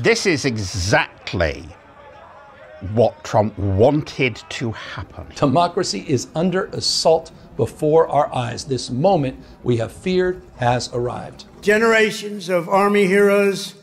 This is exactly what Trump wanted to happen. Democracy is under assault before our eyes. This moment we have feared has arrived. Generations of Army heroes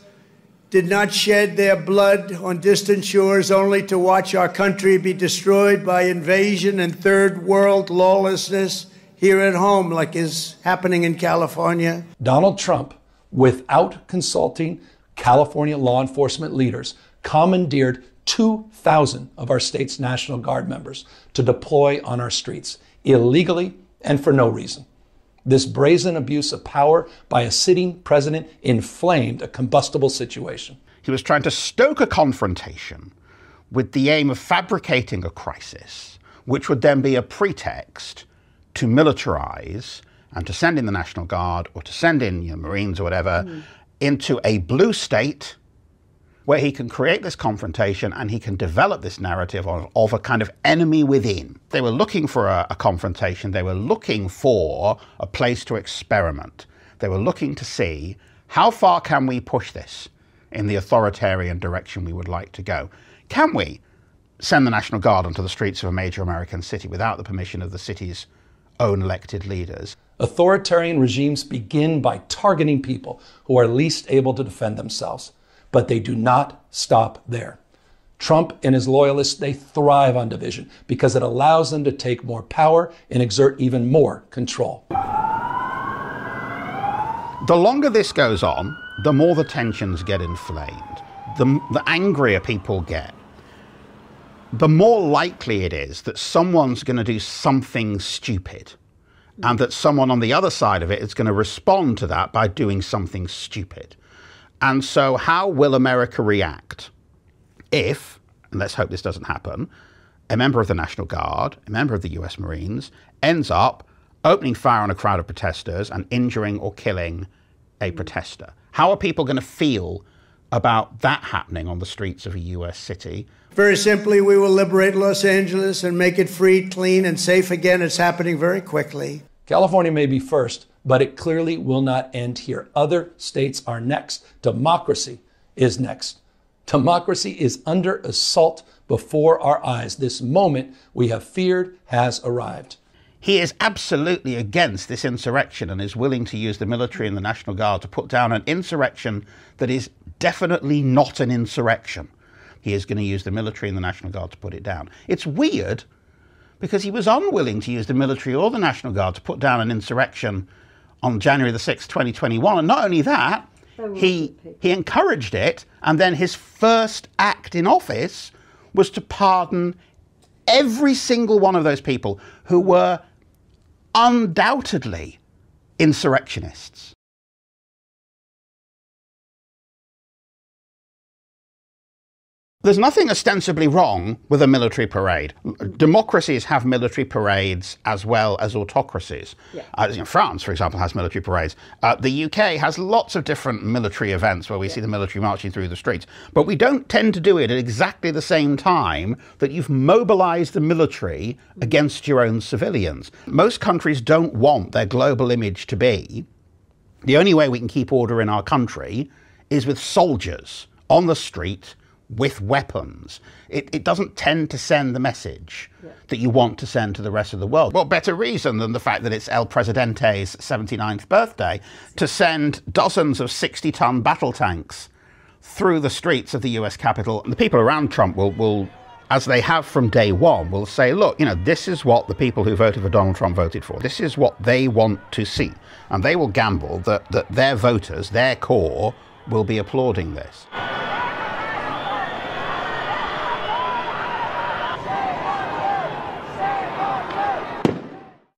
did not shed their blood on distant shores only to watch our country be destroyed by invasion and third world lawlessness here at home, like is happening in California. Donald Trump, without consulting California law enforcement leaders, commandeered 2,000 of our state's National Guard members to deploy on our streets, illegally and for no reason. This brazen abuse of power by a sitting president inflamed a combustible situation. He was trying to stoke a confrontation with the aim of fabricating a crisis, which would then be a pretext to militarize and to send in the National Guard or to send in Marines or whatever into a blue state where he can create this confrontation and he can develop this narrative of a kind of enemy within. They were looking for a confrontation. They were looking for a place to experiment. They were looking to see how far can we push this in the authoritarian direction we would like to go. Can we send the National Guard onto the streets of a major American city without the permission of the city's own elected leaders? Authoritarian regimes begin by targeting people who are least able to defend themselves. But they do not stop there. Trump and his loyalists, they thrive on division because it allows them to take more power and exert even more control. The longer this goes on, the more the tensions get inflamed. The angrier people get. The more likely it is that someone's going to do something stupid and that someone on the other side of it is going to respond to that by doing something stupid. And so how will America react if, and let's hope this doesn't happen, a member of the National Guard, a member of the US Marines, ends up opening fire on a crowd of protesters and injuring or killing a protester? How are people going to feel about that happening on the streets of a US city? Very simply, we will liberate Los Angeles and make it free, clean, and safe again. It's happening very quickly. California may be first, but it clearly will not end here. Other states are next. Democracy is next. Democracy is under assault before our eyes. This moment we have feared has arrived. He is absolutely against this insurrection and is willing to use the military and the National Guard to put down an insurrection that is definitely not an insurrection. He is going to use the military and the National Guard to put it down. It's weird because he was unwilling to use the military or the National Guard to put down an insurrection on January the 6th, 2021. And not only that, he encouraged it, and then his first act in office was to pardon every single one of those people who were undoubtedly insurrectionists. There's nothing ostensibly wrong with a military parade. Democracies have military parades as well as autocracies. Yeah. France, for example, has military parades. The UK has lots of different military events where we see the military marching through the streets. But we don't tend to do it at exactly the same time that you've mobilized the military against your own civilians. Most countries don't want their global image to be the only way we can keep order in our country is with soldiers on the street with weapons. It doesn't tend to send the message that you want to send to the rest of the world. What better reason than the fact that it's El Presidente's 79th birthday to send dozens of 60-ton battle tanks through the streets of the US Capitol? And the people around Trump will, as they have from day one, will say, look, this is what the people who voted for Donald Trump voted for. This is what they want to see. And they will gamble that their voters, their core, will be applauding this.